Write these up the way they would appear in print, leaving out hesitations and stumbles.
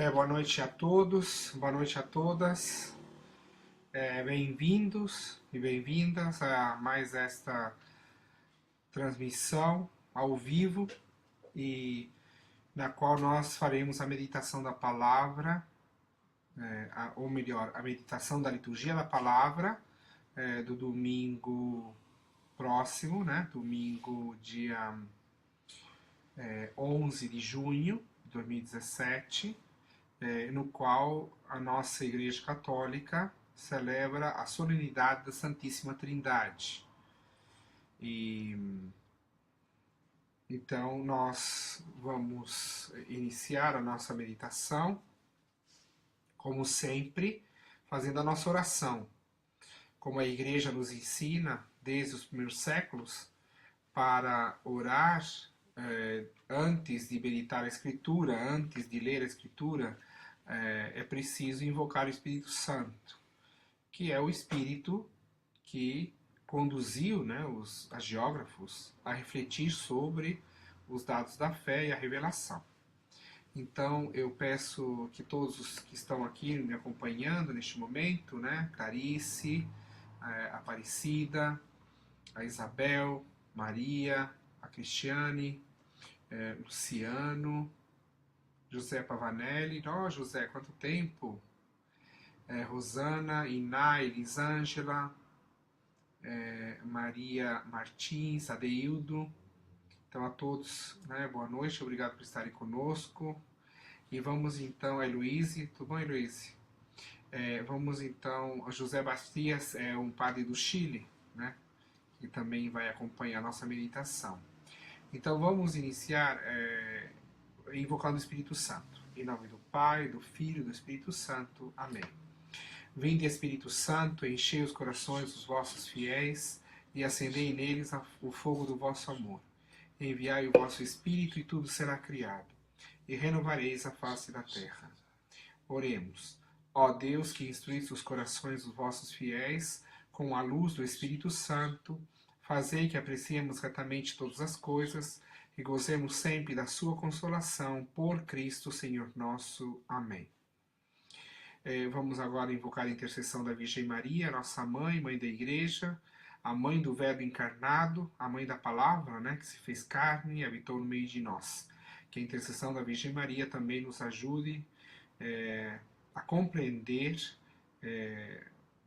Boa noite a todos, boa noite a todas. Bem-vindos e bem-vindas a mais esta transmissão ao vivo e na qual nós faremos a meditação da palavra, ou melhor, a meditação da liturgia da palavra do domingo próximo, né? Domingo dia 11 de junho de 2017, no qual a nossa Igreja Católica celebra a solenidade da Santíssima Trindade. E então nós vamos iniciar a nossa meditação, como sempre, fazendo a nossa oração. Como a Igreja nos ensina desde os primeiros séculos, para orar antes de meditar a Escritura, antes de ler a Escritura, é preciso invocar o Espírito Santo, que é o Espírito que conduziu, né, os agiógrafos a refletir sobre os dados da fé e a revelação. Então eu peço que todos os que estão aqui me acompanhando neste momento, né, Clarice, Aparecida, a Isabel, Maria, a Cristiane, Luciano, José Pavanelli, José, quanto tempo! Rosana, Iná, Elisângela, Maria Martins, Adeildo. Então a todos, né, boa noite, obrigado por estarem conosco. E vamos então, a Heloíse, tudo bom, Heloíse? Vamos então, a José Bastias é um padre do Chile, né, que também vai acompanhar a nossa meditação. Então vamos iniciar invocando o Espírito Santo. Em nome do Pai, do Filho e do Espírito Santo. Amém. Vinde, Espírito Santo, enchei os corações dos vossos fiéis e acendei neles o fogo do vosso amor. Enviai o vosso Espírito e tudo será criado, e renovareis a face da terra. Oremos. Ó Deus, que instruísse os corações dos vossos fiéis com a luz do Espírito Santo, fazei que apreciemos retamente todas as coisas e gozemos sempre da sua consolação, por Cristo Senhor nosso. Amém. Vamos agora invocar a intercessão da Virgem Maria, nossa mãe, mãe da Igreja, a mãe do Verbo encarnado, a mãe da Palavra, né, que se fez carne e habitou no meio de nós. Que a intercessão da Virgem Maria também nos ajude a compreender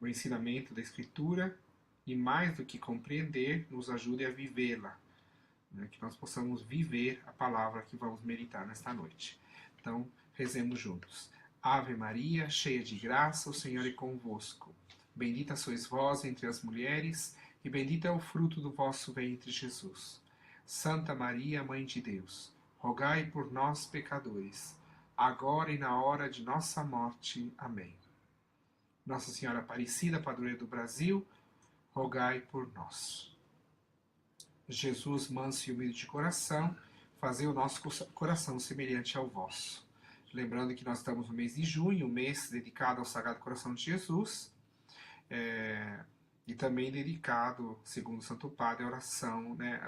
o ensinamento da Escritura e, mais do que compreender, nos ajude a vivê-la, né, que nós possamos viver a palavra que vamos meditar nesta noite. Então, rezemos juntos. Ave Maria, cheia de graça, o Senhor é convosco. Bendita sois vós entre as mulheres, e bendito é o fruto do vosso ventre, Jesus. Santa Maria, Mãe de Deus, rogai por nós, pecadores, agora e na hora de nossa morte. Amém. Nossa Senhora Aparecida, padroeira do Brasil, rogai por nós. Jesus, manso e humilde de coração, fazei o nosso coração semelhante ao vosso. Lembrando que nós estamos no mês de junho, um mês dedicado ao Sagrado Coração de Jesus, e também dedicado, segundo o Santo Padre, a oração, né,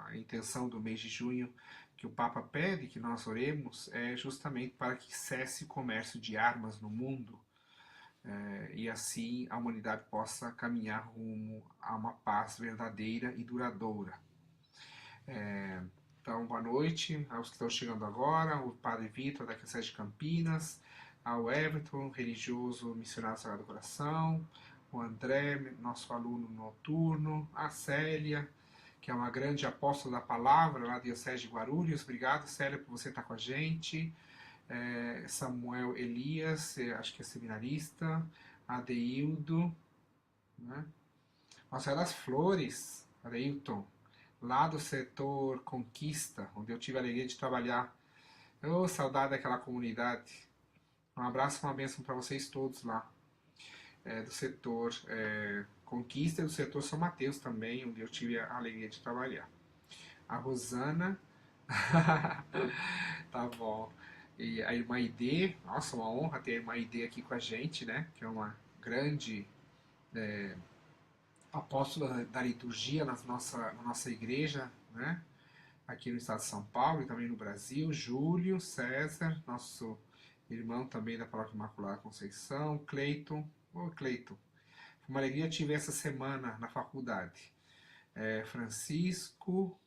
a intenção do mês de junho que o Papa pede que nós oremos é justamente para que cesse o comércio de armas no mundo, e assim a humanidade possa caminhar rumo a uma paz verdadeira e duradoura. Então, boa noite aos que estão chegando agora, o Padre Vitor da Diocese de Campinas, ao Everton, religioso missionário do Sagrado Coração, o André, nosso aluno noturno, a Célia, que é uma grande apóstola da palavra lá da Diocese de Guarulhos. Obrigado, Célia, por você estar com a gente. Samuel Elias, acho que é seminarista, Adeildo, né? Nossa das Flores, Adeilton, lá do setor Conquista, onde eu tive a alegria de trabalhar. Saudade daquela comunidade. Um abraço e uma bênção para vocês todos lá, do setor Conquista e do setor São Mateus também, onde eu tive a alegria de trabalhar. A Rosana, tá bom. E a irmã Ide, nossa, uma honra ter a irmã Ide aqui com a gente, né? Que é uma grande apóstola da liturgia na nossa igreja, né? Aqui no estado de São Paulo e também no Brasil. Júlio César, nosso irmão também da Paróquia Imaculada Conceição, Cleiton. Ô, Cleiton, foi uma alegria te ver essa semana na faculdade. Francisco,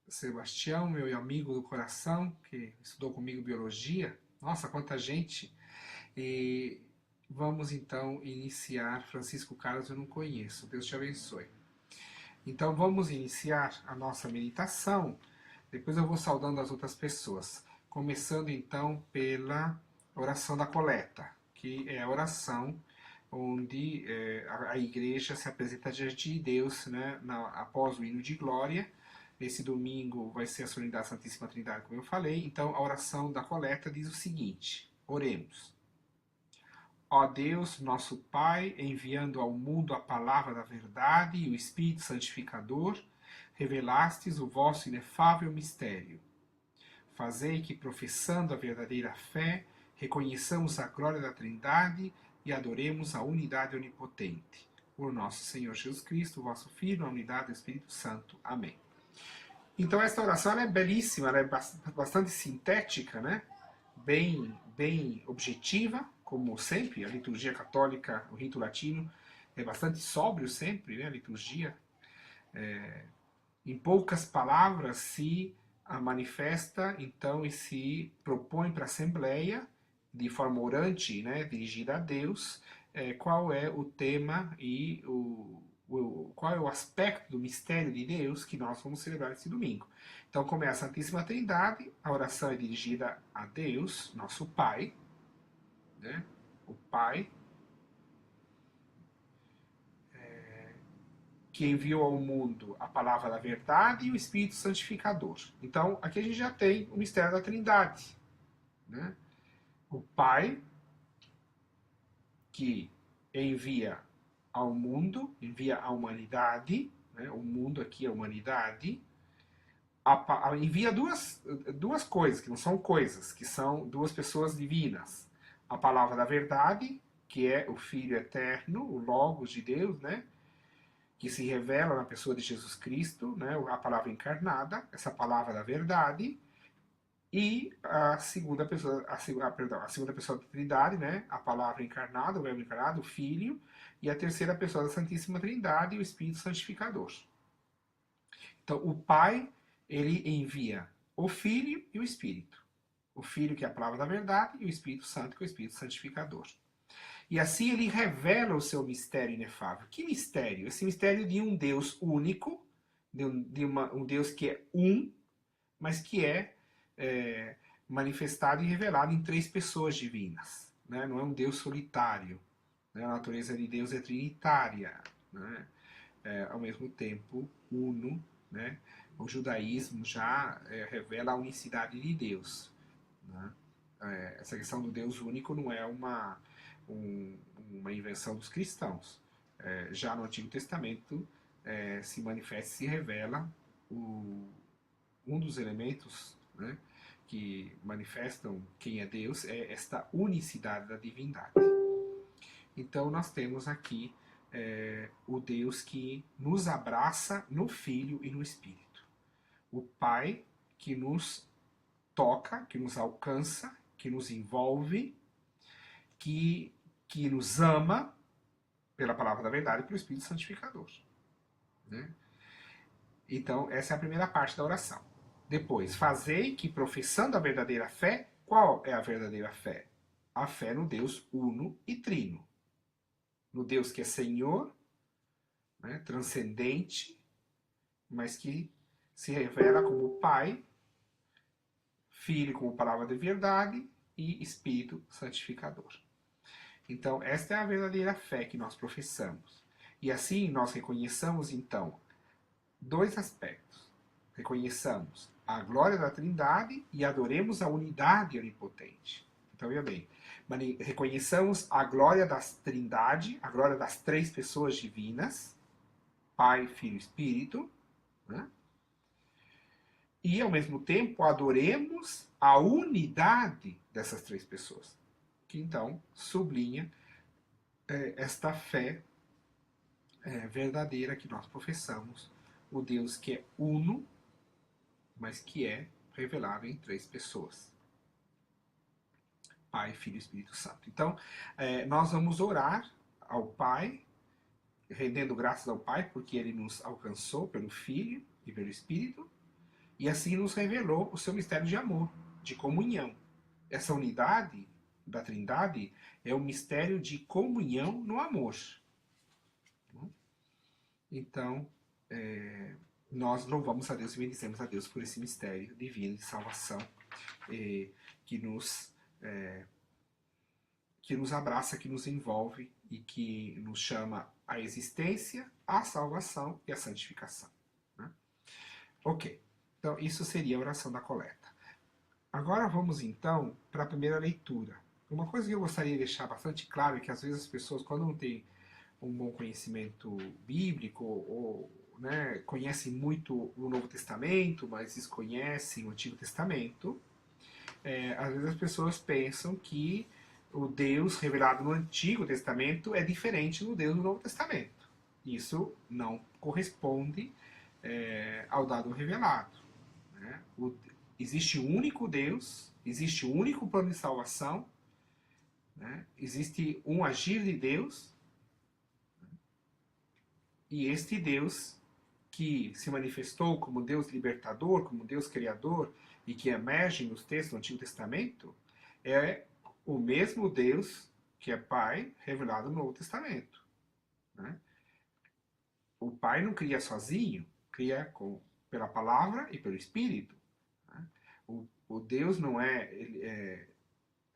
Sebastião, meu amigo do coração, que estudou comigo biologia. Nossa, quanta gente! E vamos então iniciar. Francisco Carlos eu não conheço, Deus te abençoe. Então vamos iniciar a nossa meditação. Depois eu vou saudando as outras pessoas. Começando então pela oração da coleta, que é a oração onde a igreja se apresenta diante de Deus, né, após o hino de glória. Esse domingo vai ser a solenidade da Santíssima Trindade, como eu falei. Então a oração da coleta diz o seguinte: oremos. Ó Deus, nosso Pai, enviando ao mundo a palavra da verdade e o Espírito Santificador, revelastes o vosso inefável mistério. Fazei que, professando a verdadeira fé, reconheçamos a glória da Trindade e adoremos a unidade onipotente. Por nosso Senhor Jesus Cristo, vosso Filho, na unidade do Espírito Santo. Amém. Então esta oração ela é belíssima, ela é bastante sintética, né? Bem objetiva, como sempre. A liturgia católica, o rito latino, é bastante sóbrio sempre, né? A liturgia, em poucas palavras, se manifesta, então, e se propõe para a Assembleia, de forma orante, né, dirigida a Deus, qual é o tema e qual é o aspecto do mistério de Deus que nós vamos celebrar esse domingo. Então começa a Santíssima Trindade, a oração é dirigida a Deus, nosso Pai, né? O Pai, que enviou ao mundo a palavra da verdade e o Espírito Santificador. Então aqui a gente já tem o mistério da Trindade, né? O Pai, que envia ao mundo, envia à humanidade, né? O mundo aqui é a humanidade, envia duas coisas, que não são coisas, que são duas pessoas divinas. A palavra da verdade, que é o Filho eterno, o Logos de Deus, né? Que se revela na pessoa de Jesus Cristo, né? A palavra encarnada, essa palavra da verdade. E a segunda pessoa, a segunda pessoa da Trindade, né? A palavra encarnada, o Verbo encarnado, o Filho. E a terceira pessoa da Santíssima Trindade, o Espírito Santificador. Então, o Pai, ele envia o Filho e o Espírito. O Filho, que é a palavra da verdade, e o Espírito Santo, que é o Espírito Santificador. E assim ele revela o seu mistério inefável. Que mistério? Esse mistério de um Deus único, um Deus que é um, mas que é manifestado e revelado em três pessoas divinas. Né? Não é um Deus solitário. Né? A natureza de Deus é trinitária. Né? Ao mesmo tempo, uno. Né? O judaísmo já revela a unicidade de Deus. Né? Essa questão do Deus único não é uma invenção dos cristãos. Já no Antigo Testamento se manifesta e se revela um dos elementos, né, que manifestam quem é Deus é esta unicidade da divindade. Então nós temos aqui o Deus que nos abraça no Filho e no Espírito. O Pai que nos toca, que nos alcança, que nos envolve, que nos ama pela palavra da verdade e pelo Espírito Santificador. Né? Então, essa é a primeira parte da oração. Depois, fazei que, professando a verdadeira fé, qual é a verdadeira fé? A fé no Deus uno e trino. No Deus que é Senhor, né, transcendente, mas que se revela como Pai, Filho como palavra de verdade e Espírito Santificador. Então, esta é a verdadeira fé que nós professamos. E assim nós reconheçamos, então, dois aspectos. Reconheçamos a glória da Trindade e adoremos a unidade onipotente. Então, veja bem, reconheçamos a glória da Trindade, a glória das três pessoas divinas, Pai, Filho e Espírito, né? E, ao mesmo tempo, adoremos a unidade dessas três pessoas, que, então, sublinha esta fé verdadeira que nós professamos, o Deus que é uno, mas que é revelado em três pessoas. Pai, Filho e Espírito Santo. Então, nós vamos orar ao Pai, rendendo graças ao Pai, porque Ele nos alcançou pelo Filho e pelo Espírito, e assim nos revelou o seu mistério de amor, de comunhão. Essa unidade da Trindade é um mistério de comunhão no amor. Então, nós louvamos a Deus e bendizemos a Deus por esse mistério divino de salvação que nos abraça, que nos envolve e que nos chama à existência, à salvação e à santificação. Né? Ok, então isso seria a oração da coleta. Agora vamos então para a primeira leitura. Uma coisa que eu gostaria de deixar bastante claro é que às vezes as pessoas, quando não têm um bom conhecimento bíblico ou conhecem muito o Novo Testamento, mas desconhecem o Antigo Testamento, às vezes as pessoas pensam que o Deus revelado no Antigo Testamento é diferente do Deus do Novo Testamento. Isso não corresponde ao dado revelado. Né? Existe um único Deus, existe um único plano de salvação, né? Existe um agir de Deus, e este Deus que se manifestou como Deus libertador, como Deus criador, e que emerge nos textos do Antigo Testamento, é o mesmo Deus que é Pai revelado no Novo Testamento. Né? O Pai não cria sozinho, cria pela palavra e pelo Espírito. Né? O Deus não é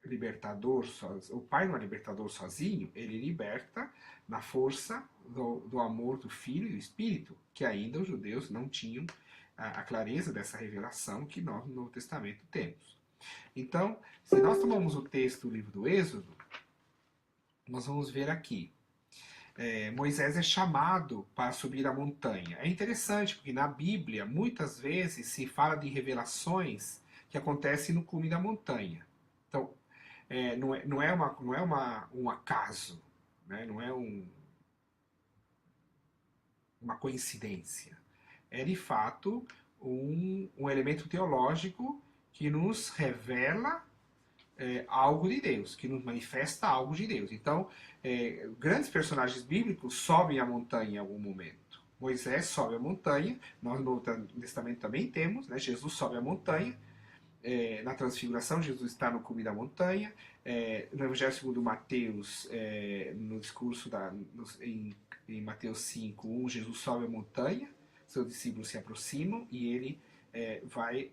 libertador sozinho. O Pai não é libertador sozinho, ele liberta na força do amor do Filho e do Espírito, que ainda os judeus não tinham a clareza dessa revelação que nós no Novo Testamento temos. Então, se nós tomamos o texto do livro do Êxodo, nós vamos ver aqui. Moisés é chamado para subir a montanha. É interessante, porque na Bíblia, muitas vezes, se fala de revelações que acontecem no cume da montanha. Então, não é um acaso, né? Não é uma coincidência. É, de fato, um elemento teológico que nos revela algo de Deus, que nos manifesta algo de Deus. Então, grandes personagens bíblicos sobem a montanha em algum momento. Moisés sobe a montanha, nós no Novo Testamento também temos, né? Jesus sobe a montanha, na transfiguração, Jesus está no cume da montanha, no Evangelho segundo Mateus, no discurso em Mateus 5:1, Jesus sobe a montanha, seus discípulos se aproximam e ele vai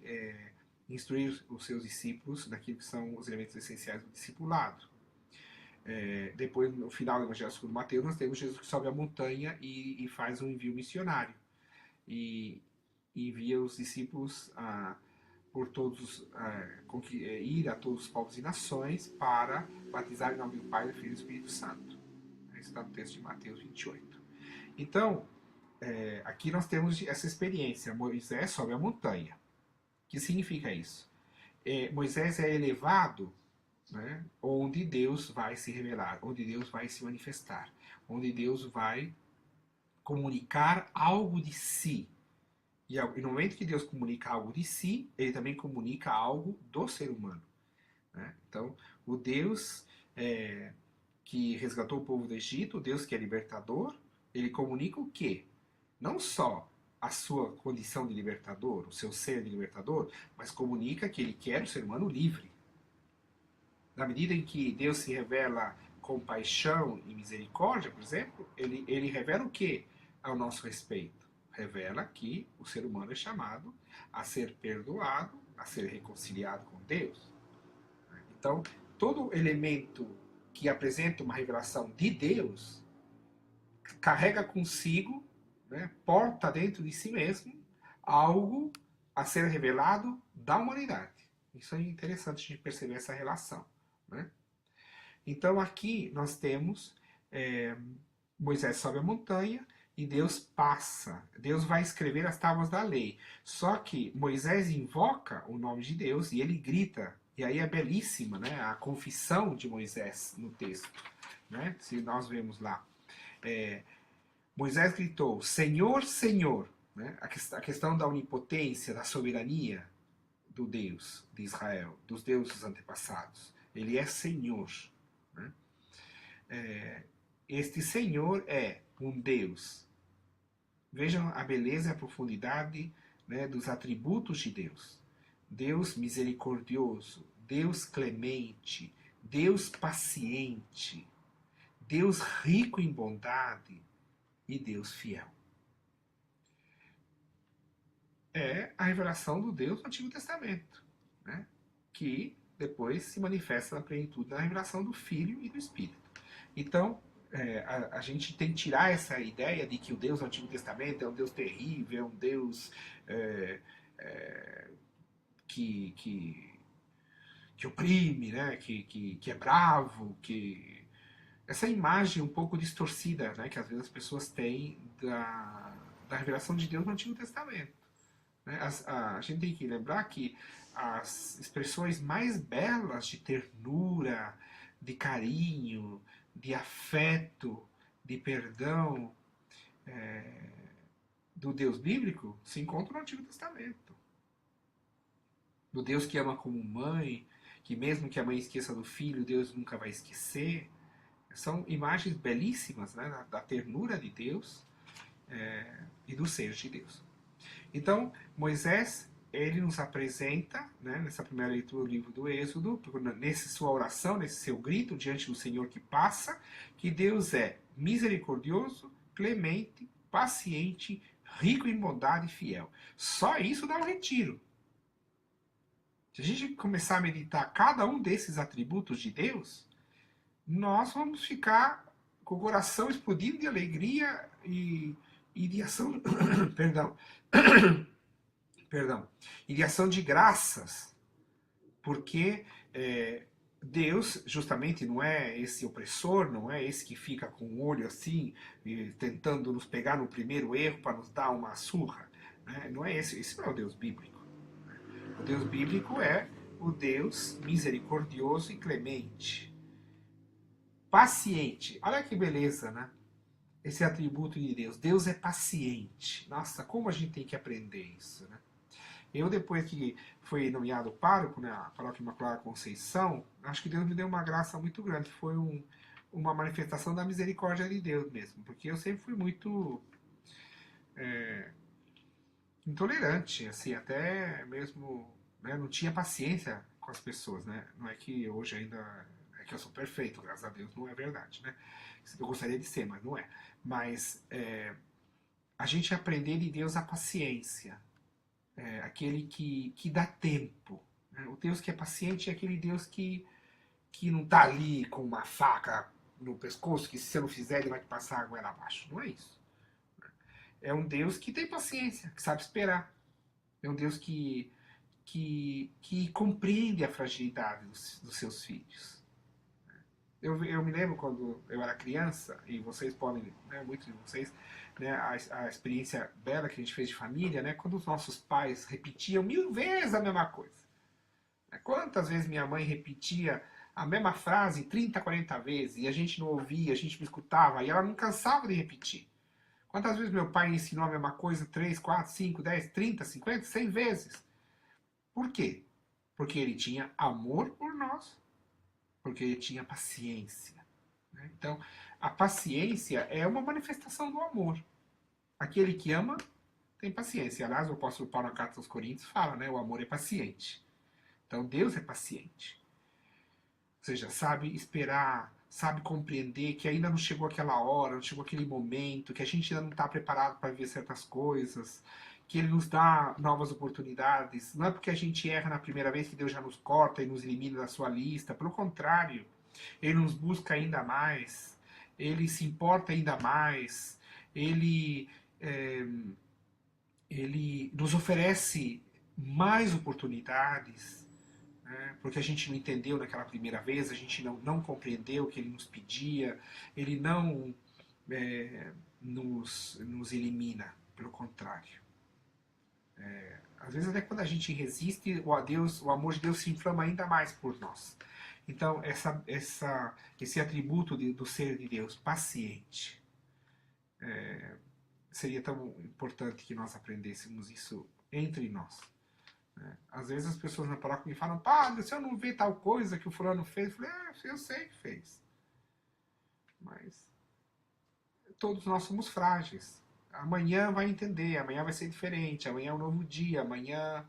instruir os seus discípulos naquilo que são os elementos essenciais do discipulado. Depois, no final do Evangelho segundo Mateus, nós temos Jesus que sobe a montanha e faz um envio missionário. E envia os discípulos por todos, ir a todos os povos e nações para batizar em nome do Pai, do Filho e do Espírito Santo. Isso está no texto de Mateus 28. Então, aqui nós temos essa experiência. Moisés sobe a montanha. O que significa isso? Moisés é elevado, né, onde Deus vai se revelar, onde Deus vai se manifestar, onde Deus vai comunicar algo de si. E no momento que Deus comunica algo de si, ele também comunica algo do ser humano. Né? Então, o Deus que resgatou o povo do Egito, o Deus que é libertador, ele comunica o quê? Não só a sua condição de libertador, o seu ser de libertador, mas comunica que ele quer o ser humano livre. Na medida em que Deus se revela compaixão e misericórdia, por exemplo, ele revela o quê ao nosso respeito? Revela que o ser humano é chamado a ser perdoado, a ser reconciliado com Deus. Então, todo elemento que apresenta uma revelação de Deus carrega consigo, né, porta dentro de si mesmo algo a ser revelado da humanidade. Isso é interessante de perceber essa relação. Né? Então aqui nós temos Moisés sobe a montanha e Deus passa. Deus vai escrever as tábuas da lei. Só que Moisés invoca o nome de Deus e ele grita. E aí é belíssima, né, a confissão de Moisés no texto. Né? Se nós vemos lá. Moisés gritou, Senhor, Senhor. Né? A questão da onipotência, da soberania do Deus de Israel, dos deuses antepassados. Ele é Senhor. Né? Este Senhor é um Deus. Vejam a beleza e a profundidade, né, dos atributos de Deus. Deus misericordioso, Deus clemente, Deus paciente, Deus rico em bondade e Deus fiel. É a revelação do Deus do Antigo Testamento, né, que depois se manifesta na plenitude na revelação do Filho e do Espírito. Então, a gente tem que tirar essa ideia de que o Deus do Antigo Testamento é um Deus terrível, é um Deus que oprime, né? que é bravo, essa imagem um pouco distorcida, né? Que às vezes as pessoas têm da revelação de Deus no Antigo Testamento. Né? A gente tem que lembrar que as expressões mais belas de ternura, de carinho, de afeto, de perdão do Deus bíblico se encontram no Antigo Testamento. Do Deus que ama como mãe, que mesmo que a mãe esqueça do filho, Deus nunca vai esquecer. São imagens belíssimas, né, da ternura de Deus e do ser de Deus. Então, Moisés, ele nos apresenta, né, nessa primeira leitura do livro do Êxodo, nessa sua oração, nesse seu grito diante do Senhor que passa, que Deus é misericordioso, clemente, paciente, rico em bondade e fiel. Só isso dá um retiro. Se a gente começar a meditar cada um desses atributos de Deus, nós vamos ficar com o coração explodindo de alegria e de ação. Perdão. Perdão. E de ação de graças. Porque Deus, justamente, não é esse opressor, não é esse que fica com o olho assim, tentando nos pegar no primeiro erro para nos dar uma surra. Né? Não é esse não é o Deus bíblico. O Deus bíblico é o Deus misericordioso e clemente. Paciente. Olha que beleza, né? Esse atributo de Deus. Deus é paciente. Nossa, como a gente tem que aprender isso, né? Eu, depois que fui nomeado pároco na Paróquia Imaculada Conceição, acho que Deus me deu uma graça muito grande. Foi uma manifestação da misericórdia de Deus mesmo. Porque eu sempre fui muito intolerante, assim, até mesmo, né, não tinha paciência com as pessoas, né? Não é que hoje ainda é que eu sou perfeito, graças a Deus, não é verdade, né? Eu gostaria de ser, mas não é. Mas a gente aprender de Deus a paciência, aquele que dá tempo. Né? O Deus que é paciente é aquele Deus que não está ali com uma faca no pescoço, que se você não fizer ele vai te passar a goela abaixo. Não é isso. É um Deus que tem paciência, que sabe esperar. É um Deus que compreende a fragilidade dos seus filhos. Eu me lembro quando eu era criança, e vocês podem, né, muitos de vocês, né, a experiência bela que a gente fez de família, né, quando os nossos pais repetiam 1000 vezes a mesma coisa. Quantas vezes minha mãe repetia a mesma frase 30, 40 vezes, e a gente não ouvia, a gente não escutava, e ela não cansava de repetir. Quantas vezes meu pai ensinou a mesma coisa 3, 4, 5, 10, 30, 50, 100 vezes? Por quê? Porque ele tinha amor por nós, porque ele tinha paciência. Né? Então, a paciência é uma manifestação do amor. Aquele que ama tem paciência. Aliás, o apóstolo Paulo na carta aos Coríntios fala, né? O amor é paciente. Então, Deus é paciente. Ou seja, sabe esperar, sabe compreender que ainda não chegou aquela hora, não chegou aquele momento, que a gente ainda não está preparado para viver certas coisas, que Ele nos dá novas oportunidades. Não é porque a gente erra na primeira vez que Deus já nos corta e nos elimina da sua lista. Pelo contrário, Ele nos busca ainda mais, Ele se importa ainda mais, Ele nos oferece mais oportunidades, né? Porque a gente não entendeu naquela primeira vez, a gente não compreendeu o que Ele nos pedia, Ele não nos elimina, pelo contrário. Às vezes até quando a gente resiste, o amor de Deus se inflama ainda mais por nós. Então, esse atributo do ser de Deus, paciente, seria tão importante que nós aprendêssemos isso entre nós. Às vezes as pessoas na paróquia me falam, padre, se eu não ver tal coisa que o fulano fez, eu falei, eu sei que fez. Mas todos nós somos frágeis. Amanhã vai entender, amanhã vai ser diferente, amanhã é um novo dia, amanhã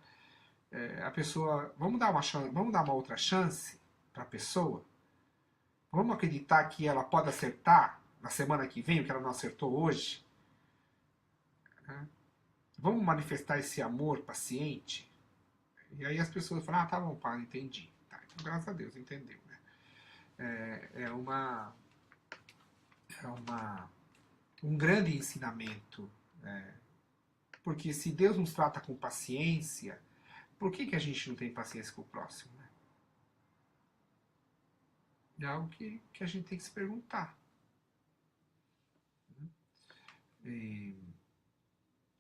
a pessoa. Vamos dar uma outra chance para a pessoa? Vamos acreditar que ela pode acertar na semana que vem o que ela não acertou hoje? Né? Vamos manifestar esse amor paciente? E aí as pessoas falam, tá bom, pai, entendi. Tá, então, graças a Deus, entendeu. Né? É um grande ensinamento. Porque se Deus nos trata com paciência, por que a gente não tem paciência com o próximo? Né? É algo que a gente tem que se perguntar. E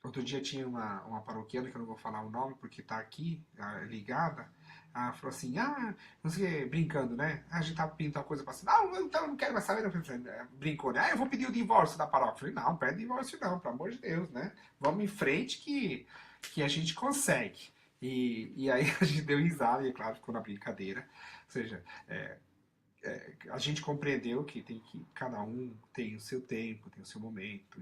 outro dia tinha uma paroquiana, que eu não vou falar o nome porque está aqui, ligada. Ela falou assim, não sei, brincando, né? A gente tava pedindo tal coisa pra cima. Eu não quero mais saber. Brincou, né? Eu vou pedir o divórcio da paróquia. Eu falei, não, pede divórcio não, pelo amor de Deus, né? Vamos em frente que a gente consegue. E aí a gente deu risada, e é claro, ficou na brincadeira. Ou seja, a gente compreendeu que cada um tem o seu tempo, tem o seu momento.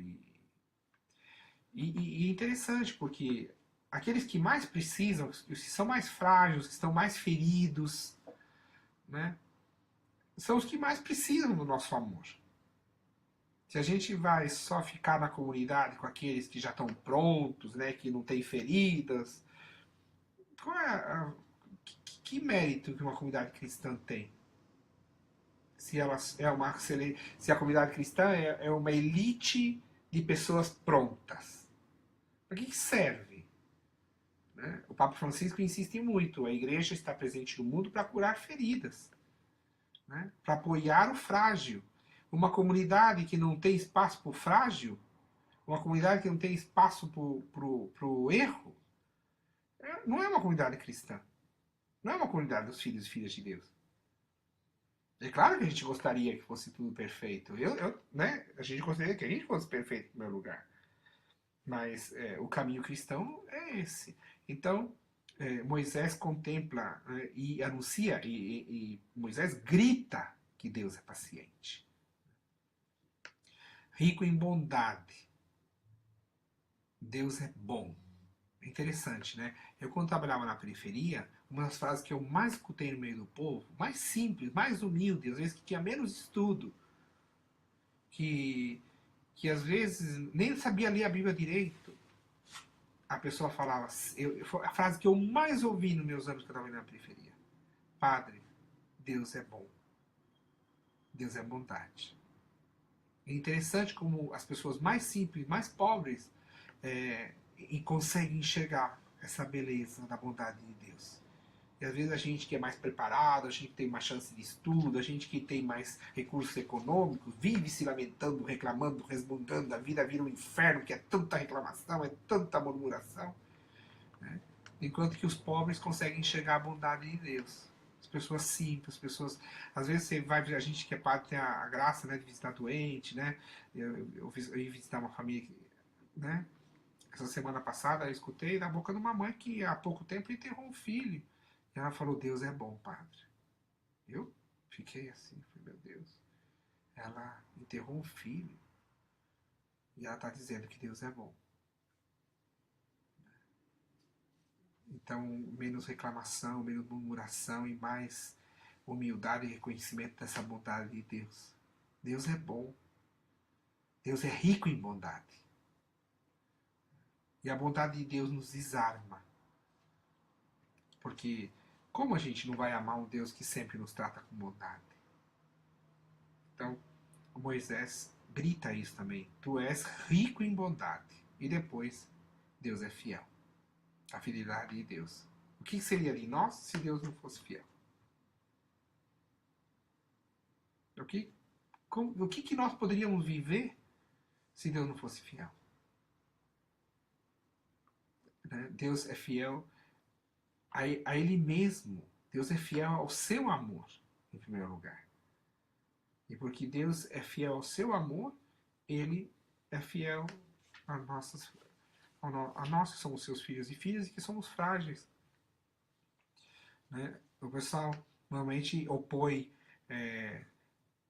E é interessante, porque aqueles que mais precisam, os que são mais frágeis, os que estão mais feridos, né, são os que mais precisam do nosso amor. Se a gente vai só ficar na comunidade com aqueles que já estão prontos, né, que não têm feridas, qual que mérito que uma comunidade cristã tem? Se ela se a comunidade cristã é uma elite de pessoas prontas, para que serve? Né? O Papa Francisco insiste muito: a igreja está presente no mundo para curar feridas, né? Para apoiar o frágil. Uma comunidade que não tem espaço para o frágil, uma comunidade que não tem espaço para o erro, não é uma comunidade cristã. Não é uma comunidade dos filhos e filhas de Deus. É claro que a gente gostaria que fosse tudo perfeito. Né? A gente gostaria que a gente fosse perfeito no meu lugar. Mas o caminho cristão é esse. Então, Moisés contempla e anuncia, e Moisés grita que Deus é paciente. Rico em bondade. Deus é bom. É interessante, né? Eu, quando trabalhava na periferia, uma das frases que eu mais escutei no meio do povo, mais simples, mais humilde, às vezes que tinha menos estudo, que às vezes nem sabia ler a Bíblia direito, a pessoa falava, a frase que eu mais ouvi nos meus anos que eu trabalhei na periferia: Padre, Deus é bom. Deus é bondade. É interessante como as pessoas mais simples, mais pobres, e conseguem enxergar essa beleza da bondade de Deus. E às vezes a gente que é mais preparado, a gente que tem mais chance de estudo, a gente que tem mais recursos econômicos, vive se lamentando, reclamando, resmungando, a vida vira um inferno, que é tanta reclamação, é tanta murmuração. Né? Enquanto que os pobres conseguem enxergar a bondade de Deus. As pessoas simples, as pessoas. Às vezes você vai, a gente que é padre tem a graça, né, de visitar doente, né? Eu ia visitar uma família, né? Essa semana passada eu escutei da boca de uma mãe que há pouco tempo enterrou um filho. E ela falou: Deus é bom, padre. Eu fiquei assim, falei: meu Deus. Ela enterrou um filho e ela está dizendo que Deus é bom. Então, menos reclamação, menos murmuração e mais humildade e reconhecimento dessa bondade de Deus. Deus é bom. Deus é rico em bondade. E a bondade de Deus nos desarma. Porque como a gente não vai amar um Deus que sempre nos trata com bondade? Então, Moisés grita isso também. Tu és rico em bondade. E depois, Deus é fiel. A fidelidade de Deus. O que seria de nós se Deus não fosse fiel? O que nós poderíamos viver se Deus não fosse fiel? Né? Deus é fiel a Ele mesmo. Deus é fiel ao seu amor, em primeiro lugar. E porque Deus é fiel ao seu amor, Ele é fiel a nós que somos seus filhos e filhas e que somos frágeis. né? O pessoal normalmente opõe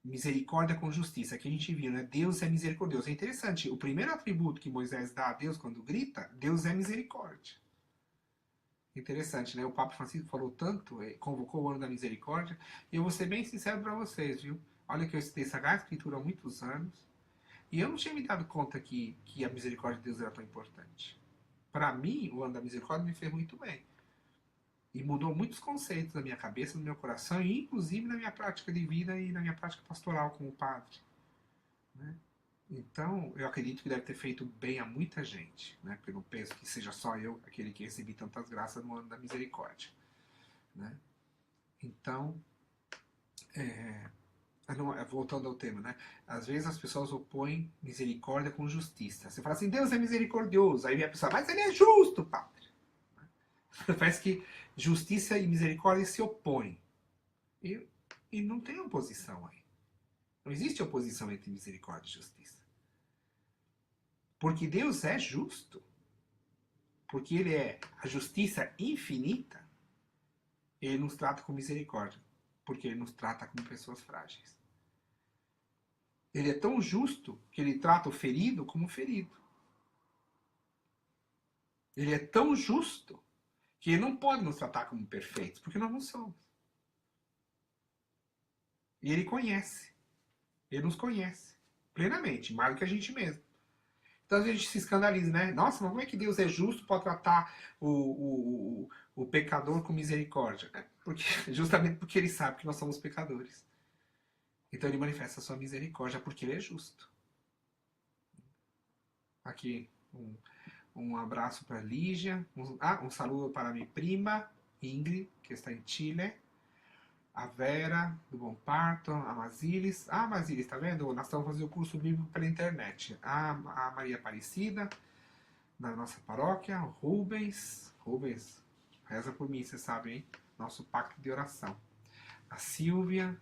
misericórdia com justiça. Aqui a gente viu, né? Deus é misericordioso. É interessante, o primeiro atributo que Moisés dá a Deus quando grita, Deus é misericórdia. Interessante, né? O Papa Francisco falou tanto, convocou o ano da misericórdia, e eu vou ser bem sincero para vocês, viu? Olha que eu estudei Sagrada Escritura há muitos anos, e eu não tinha me dado conta que a misericórdia de Deus era tão importante. Para mim, o ano da misericórdia me fez muito bem. E mudou muitos conceitos na minha cabeça, no meu coração, e inclusive na minha prática de vida e na minha prática pastoral como padre. Né? Então, eu acredito que deve ter feito bem a muita gente, né? Porque eu não penso que seja só eu, aquele que recebi tantas graças no ano da misericórdia. Né? Então, voltando ao tema, né? Às vezes as pessoas opõem misericórdia com justiça. Você fala assim, Deus é misericordioso. Aí vem a pessoa, mas ele é justo, padre. Parece que justiça e misericórdia se opõem. E, e não tem oposição aí. Não existe oposição entre misericórdia e justiça. Porque Deus é justo. Porque Ele é a justiça infinita. Ele nos trata com misericórdia. Porque Ele nos trata como pessoas frágeis. Ele é tão justo que Ele trata o ferido como ferido. Ele é tão justo que Ele não pode nos tratar como perfeitos. Porque nós não somos. E Ele conhece. Ele nos conhece plenamente, mais do que a gente mesmo. Então a gente se escandaliza, né? Nossa, mas como é que Deus é justo para tratar o pecador com misericórdia? Porque, justamente porque ele sabe que nós somos pecadores. Então ele manifesta a sua misericórdia porque ele é justo. Aqui, um abraço para Lígia. Um saludo para minha prima, Ingrid, que está em Chile. A Vera, do Bom Parto, a Mazilis. Ah, Mazilis, tá vendo? Nós estamos fazendo o curso bíblico pela internet. A Maria Aparecida, da nossa paróquia. O Rubens, reza por mim, vocês sabem, hein? Nosso pacto de oração. A Silvia,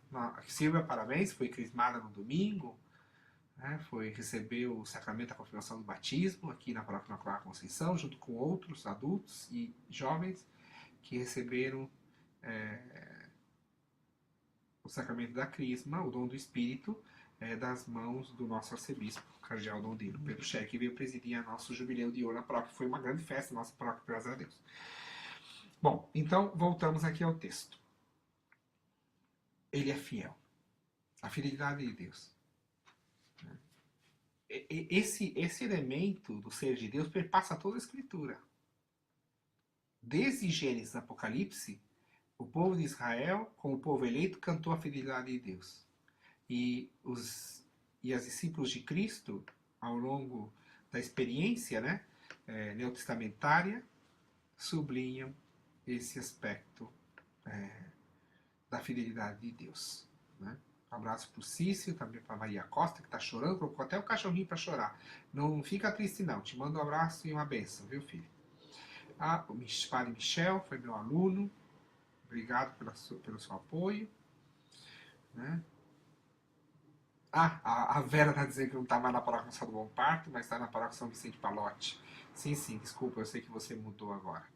parabéns, foi crismada no domingo. Né? Recebeu o sacramento da confirmação do batismo aqui na paróquia Imaculada Conceição, junto com outros adultos e jovens que receberam o sacramento da crisma, o dom do Espírito, das mãos do nosso arcebispo, cardeal Dom Dino Pedro Che, que veio presidir nosso jubileu de ouro na paróquia. Foi uma grande festa nossa paróquia, graças a Deus. Bom, então voltamos aqui ao texto. Ele é fiel. A fidelidade de Deus. Esse elemento do ser de Deus perpassa toda a Escritura. Desde Gênesis a Apocalipse, o povo de Israel, como povo eleito, cantou a fidelidade de Deus. E os discípulos de Cristo, ao longo da experiência, né, neotestamentária, sublinham esse aspecto da fidelidade de Deus. Né? Um abraço para o Cício, também para a Maria Costa, que está chorando, colocou até o cachorrinho para chorar. Não fica triste não, te mando um abraço e uma benção, viu, filho? O padre Michel foi meu aluno, obrigado pelo seu apoio. Né? A Vera está dizendo que não está mais na paróquia São Bom Parto, mas está na paróquia São Vicente Palotti. Sim, desculpa, eu sei que você mudou agora.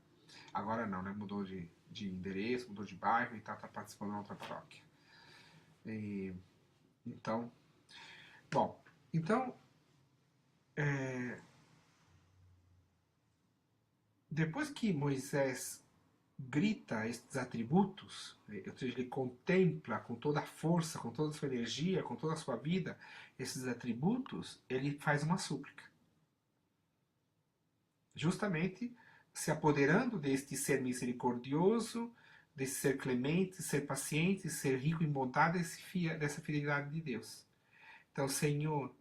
Agora não, né? Mudou de endereço, mudou de bairro e está participando da outra paróquia. Então, bom, depois que Moisés grita estes atributos, ou seja, ele contempla com toda a força, com toda a sua energia, com toda a sua vida, esses atributos, ele faz uma súplica. Justamente se apoderando deste ser misericordioso, desse ser clemente, ser paciente, ser rico em bondade, dessa fidelidade de Deus. Então, Senhor,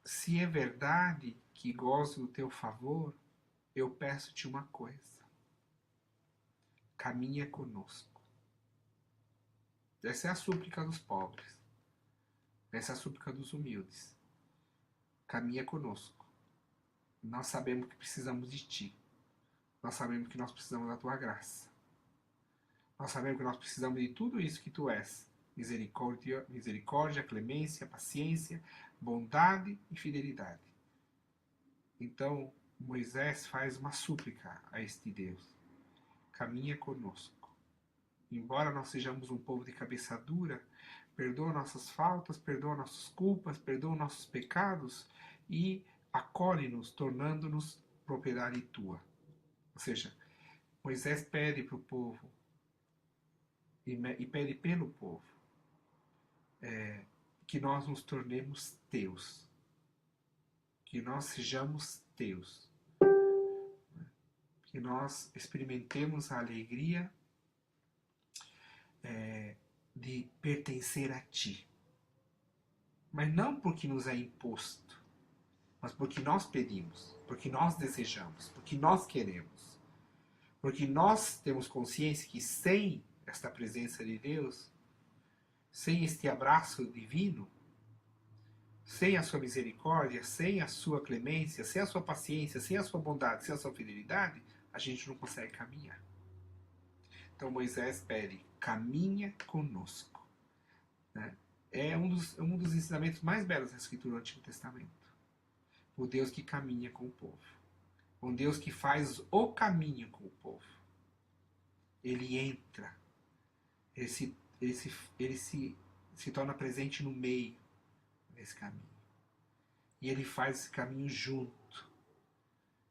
se é verdade que gozo do teu favor, eu peço-te uma coisa. Caminha conosco. Essa é a súplica dos pobres. Essa é a súplica dos humildes. Caminha conosco. Nós sabemos que precisamos de ti. Nós sabemos que nós precisamos da tua graça. Nós sabemos que nós precisamos de tudo isso que tu és. Misericórdia, clemência, paciência, bondade e fidelidade. Então, Moisés faz uma súplica a este Deus: caminha conosco. Embora nós sejamos um povo de cabeça dura, perdoa nossas faltas, perdoa nossas culpas, perdoa nossos pecados e acolhe-nos, tornando-nos propriedade tua. Ou seja, Moisés pede para o povo e pede pelo povo que nós nos tornemos teus, que nós sejamos teus, que nós experimentemos a alegria de pertencer a ti. Mas não porque nos é imposto, mas porque nós pedimos, porque nós desejamos, porque nós queremos. Porque nós temos consciência que sem esta presença de Deus, sem este abraço divino, sem a sua misericórdia, sem a sua clemência, sem a sua paciência, sem a sua bondade, sem a sua fidelidade, a gente não consegue caminhar. Então Moisés pede: caminha conosco. Né? É um dos ensinamentos mais belos da Escritura do Antigo Testamento. O Deus que caminha com o povo. Um Deus que faz o caminho com o povo. Ele entra. Ele se torna presente no meio desse caminho. E ele faz esse caminho junto.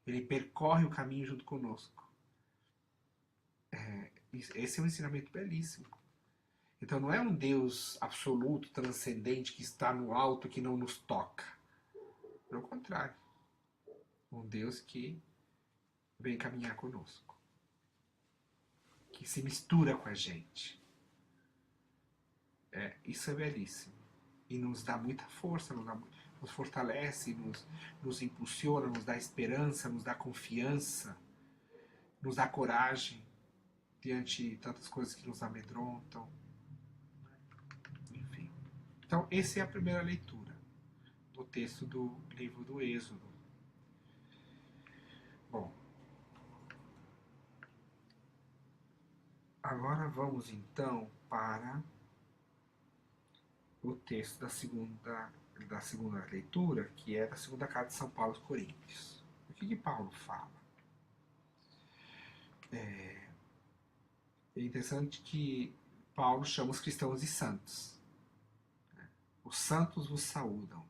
Ele percorre o caminho junto conosco. Esse é um ensinamento belíssimo. Então não é um Deus absoluto, transcendente, que está no alto, que não nos toca. Pelo contrário. Um Deus que vem caminhar conosco. Que se mistura com a gente. Isso é belíssimo. E nos dá muita força, nos fortalece, nos impulsiona, nos dá esperança, nos dá confiança, nos dá coragem diante de tantas coisas que nos amedrontam. Enfim. Então, essa é a primeira leitura do texto do livro do Êxodo. Bom, agora vamos então para o texto da segunda leitura, que é da segunda carta de São Paulo aos Coríntios. O que Paulo fala? É interessante que Paulo chama os cristãos de santos. Os santos vos saúdam.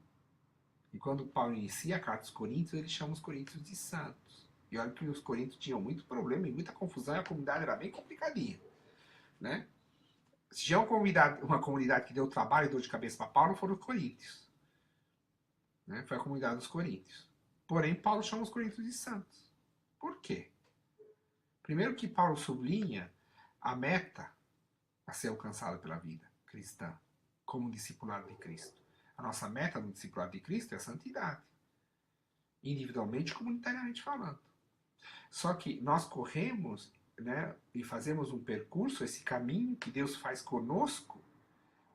E quando Paulo inicia a carta aos Coríntios, ele chama os coríntios de santos. E olha que os coríntios tinham muito problema e muita confusão, e a comunidade era bem complicadinha. Né? Se já uma comunidade que deu trabalho e dor de cabeça para Paulo, foram os coríntios. Né? Foi a comunidade dos coríntios. Porém, Paulo chama os coríntios de santos. Por quê? Primeiro que Paulo sublinha a meta a ser alcançada pela vida cristã, como discipulado de Cristo. A nossa meta no discipulado de Cristo é a santidade. Individualmente e comunitariamente falando. Só que nós corremos, né, e fazemos um percurso, esse caminho que Deus faz conosco,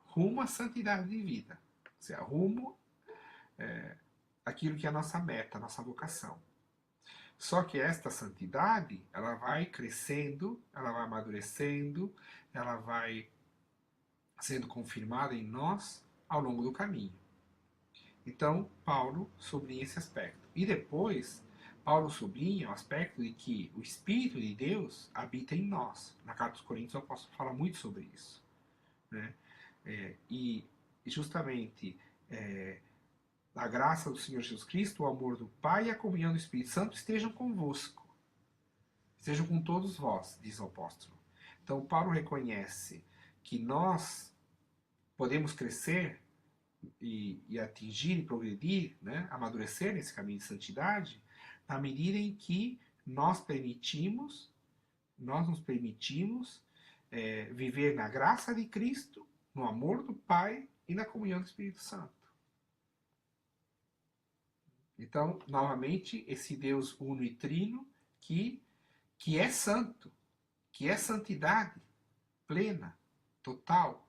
rumo à santidade de vida. Ou seja, rumo àquilo que é a nossa meta, a nossa vocação. Só que esta santidade, ela vai crescendo, ela vai amadurecendo, ela vai sendo confirmada em nós ao longo do caminho. Então, Paulo sublinha esse aspecto. E depois, Paulo sublinha o aspecto de que o Espírito de Deus habita em nós. Na carta dos Coríntios, o apóstolo fala muito sobre isso. Né? E justamente a graça do Senhor Jesus Cristo, o amor do Pai e a comunhão do Espírito Santo estejam convosco. Estejam com todos vós, diz o apóstolo. Então, Paulo reconhece que nós podemos crescer e atingir e progredir, né, amadurecer nesse caminho de santidade, na medida em que nós nos permitimos viver na graça de Cristo, no amor do Pai e na comunhão do Espírito Santo. Então, novamente, esse Deus uno e trino que é santo, que é santidade plena, total,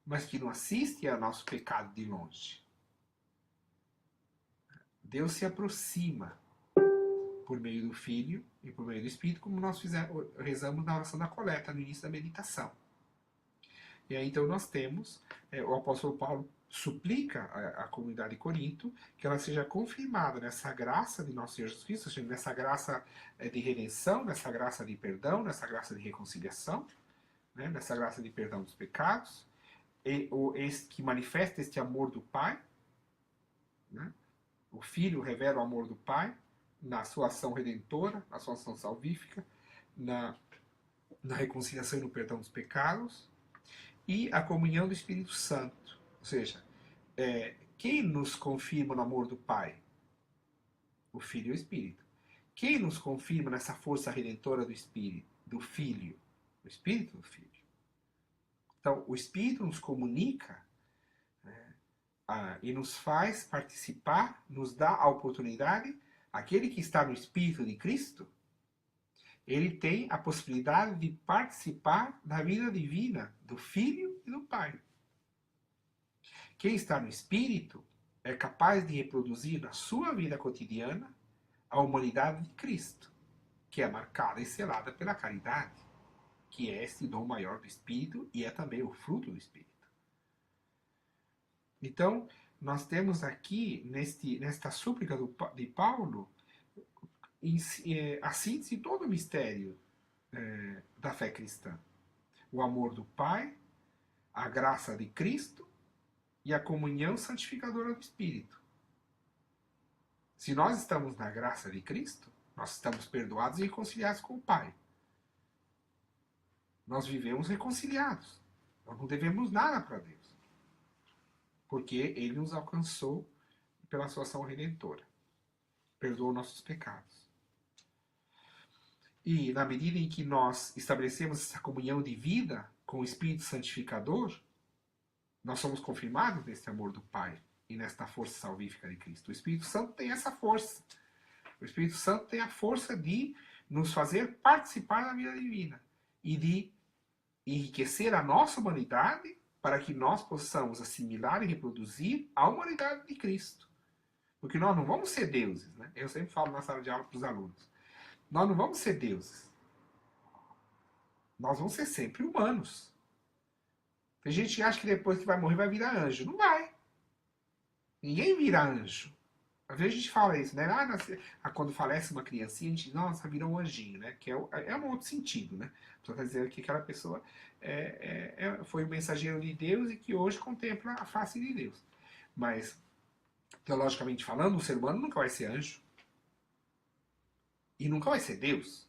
mas que não assiste ao nosso pecado de longe. Deus se aproxima por meio do Filho e por meio do Espírito, como nós rezamos na oração da coleta, no início da meditação. E aí então nós temos, o apóstolo Paulo suplica à comunidade de Corinto que ela seja confirmada nessa graça de nosso Senhor Jesus Cristo, ou seja, nessa graça de redenção, nessa graça de perdão, nessa graça de reconciliação, né, nessa graça de perdão dos pecados, que manifesta este amor do Pai, né? O Filho revela o amor do Pai na sua ação redentora, na sua ação salvífica, na, na reconciliação e no perdão dos pecados, e a comunhão do Espírito Santo. Ou seja, quem nos confirma no amor do Pai? O Filho e o Espírito. Quem nos confirma nessa força redentora do Espírito, do Filho? O Espírito do Filho. Então, o Espírito nos comunica, né, e nos faz participar, nos dá a oportunidade. Aquele que está no Espírito de Cristo, ele tem a possibilidade de participar da vida divina do Filho e do Pai. Quem está no Espírito é capaz de reproduzir na sua vida cotidiana a humanidade de Cristo, que é marcada e selada pela caridade, que é esse dom maior do Espírito e é também o fruto do Espírito. Então, nós temos aqui, nesta súplica de Paulo, a síntese de todo o mistério da fé cristã. O amor do Pai, a graça de Cristo e a comunhão santificadora do Espírito. Se nós estamos na graça de Cristo, nós estamos perdoados e reconciliados com o Pai. Nós vivemos reconciliados. Nós não devemos nada para Deus. Porque Ele nos alcançou pela sua ação redentora. Perdoou nossos pecados. E na medida em que nós estabelecemos essa comunhão de vida com o Espírito Santificador, nós somos confirmados nesse amor do Pai e nesta força salvífica de Cristo. O Espírito Santo tem essa força. O Espírito Santo tem a força de nos fazer participar da vida divina e de enriquecer a nossa humanidade para que nós possamos assimilar e reproduzir a humanidade de Cristo. Porque nós não vamos ser deuses, né? Eu sempre falo na sala de aula para os alunos. Nós não vamos ser deuses. Nós vamos ser sempre humanos. Tem gente que acha que depois que vai morrer vai virar anjo. Não vai. Ninguém vira anjo. Às vezes a gente fala isso, né? Quando falece uma criancinha, a gente diz, nossa, virou um anjinho, né? Que é um outro sentido, né? Só quer dizer que aquela pessoa foi o mensageiro de Deus e que hoje contempla a face de Deus. Mas, teologicamente falando, o ser humano nunca vai ser anjo. E nunca vai ser Deus.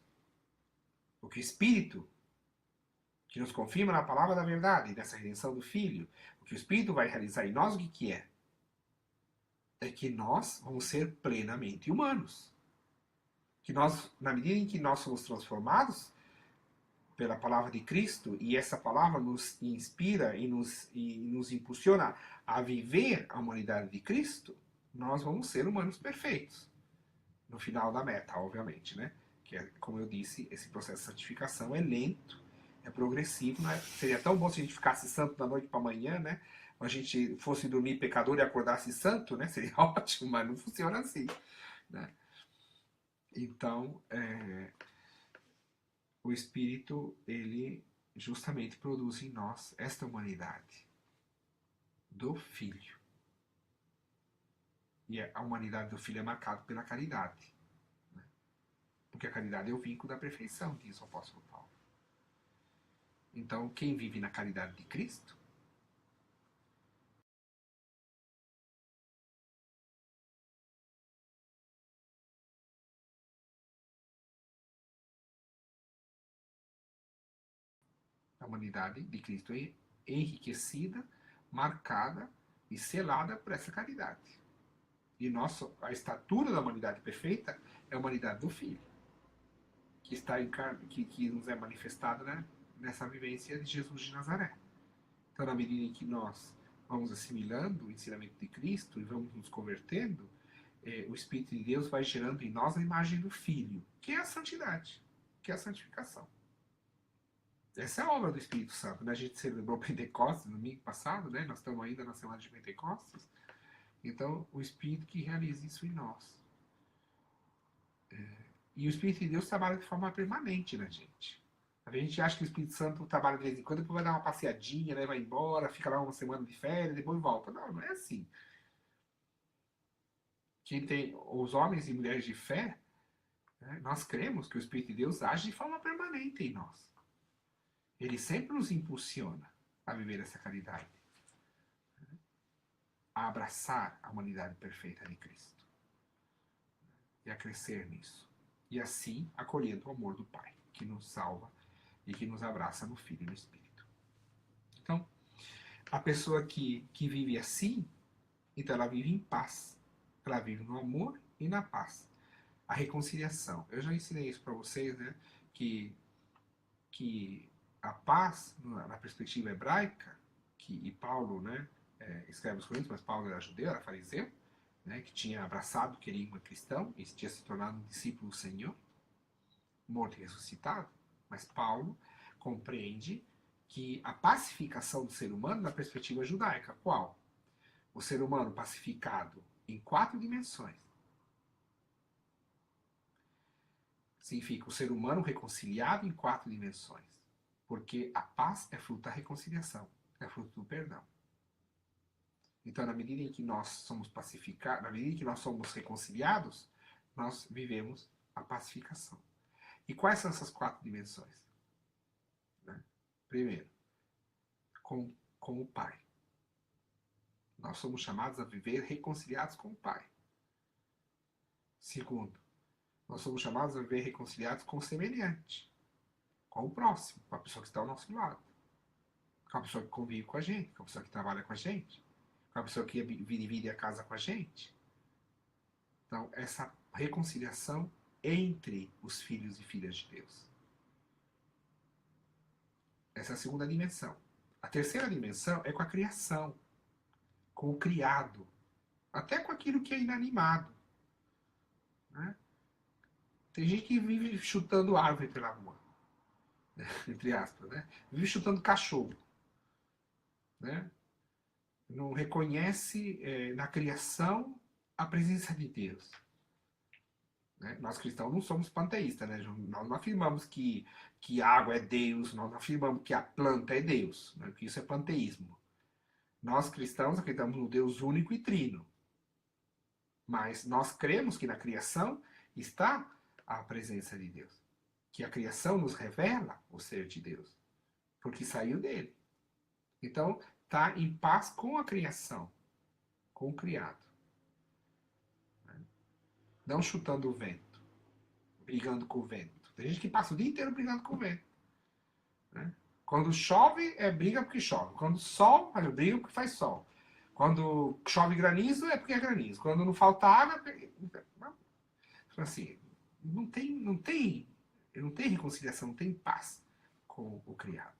Porque o Espírito, que nos confirma na palavra da verdade, nessa redenção do Filho, o que o Espírito vai realizar em nós, o que é? É que nós vamos ser plenamente humanos. Que nós, na medida em que nós somos transformados pela palavra de Cristo, e essa palavra nos inspira e nos impulsiona a viver a humanidade de Cristo, nós vamos ser humanos perfeitos. No final da meta, obviamente, né? Que é, como eu disse, esse processo de santificação é lento, é progressivo, né? Seria tão bom se a gente ficasse santo da noite para amanhã, né? Ou a gente fosse dormir pecador e acordasse santo, né? Seria ótimo, mas não funciona assim, né? Então, o Espírito, ele justamente produz em nós esta humanidade do Filho. E a humanidade do Filho é marcada pela caridade. Né? Porque a caridade é o vínculo da perfeição, diz o apóstolo Paulo. Então, quem vive na caridade de Cristo, a humanidade de Cristo é enriquecida, marcada e selada por essa caridade. E a estatura da humanidade perfeita é a humanidade do Filho, que que nos é manifestada, né, nessa vivência de Jesus de Nazaré. Então, na medida em que nós vamos assimilando o ensinamento de Cristo e vamos nos convertendo, o Espírito de Deus vai gerando em nós a imagem do Filho, que é a santidade, que é a santificação. Essa é a obra do Espírito Santo. Né? A gente celebrou Pentecostes no domingo passado, né? Nós estamos ainda na semana de Pentecostes. Então, o Espírito que realiza isso em nós. E o Espírito de Deus trabalha de forma permanente na gente. A gente acha que o Espírito Santo trabalha de vez em quando, depois vai dar uma passeadinha, né? Vai embora, fica lá uma semana de férias, depois volta. Não, não é assim. Quem tem os homens e mulheres de fé, né, nós cremos que o Espírito de Deus age de forma permanente em nós. Ele sempre nos impulsiona a viver essa caridade, a abraçar a humanidade perfeita de Cristo e a crescer nisso. E assim acolhendo o amor do Pai, que nos salva e que nos abraça no Filho e no Espírito. Então, a pessoa que vive assim, então ela vive em paz. Ela vive no amor e na paz. A reconciliação. Eu já ensinei isso para vocês, né? Que a paz, na perspectiva hebraica, e Paulo, né, escreve os Coríntios, mas Paulo era judeu, era fariseu, né, que tinha abraçado o querigma cristão e tinha se tornado um discípulo do Senhor, morto e ressuscitado. Mas Paulo compreende que a pacificação do ser humano na perspectiva judaica, qual? O ser humano pacificado em 4 dimensões. Significa o ser humano reconciliado em 4 dimensões. Porque a paz é fruto da reconciliação, é fruto do perdão. Então, na medida em que nós somos pacificados, na medida em que nós somos reconciliados, nós vivemos a pacificação. E quais são essas 4 dimensões? Né? Primeiro, com o Pai. Nós somos chamados a viver reconciliados com o Pai. Segundo, nós somos chamados a viver reconciliados com o semelhante, com o próximo, com a pessoa que está ao nosso lado, com a pessoa que convive com a gente, com a pessoa que trabalha com a gente, com a pessoa que divide a casa com a gente. Então, essa reconciliação entre os filhos e filhas de Deus. Essa é a segunda dimensão. A terceira dimensão é com a criação, com o criado, até com aquilo que é inanimado. Né? Tem gente que vive chutando árvore pela rua, né? Entre aspas, né? Vive chutando cachorro, né? Não reconhece na criação a presença de Deus. Né? Nós cristãos não somos panteístas, né? Nós não afirmamos que a água é Deus, nós não afirmamos que a planta é Deus, né? Que isso é panteísmo. Nós cristãos acreditamos no Deus único e trino. Mas nós cremos que na criação está a presença de Deus. Que a criação nos revela o ser de Deus. Porque saiu dele. Então, está em paz com a criação. Com o criado. Não chutando o vento. Brigando com o vento. Tem gente que passa o dia inteiro brigando com o vento. Né? Quando chove, é briga porque chove. Quando sol, é briga porque faz sol. Quando chove granizo, é porque é granizo. Quando não falta água, é porque... Assim, não tem reconciliação, não tem paz com o criado.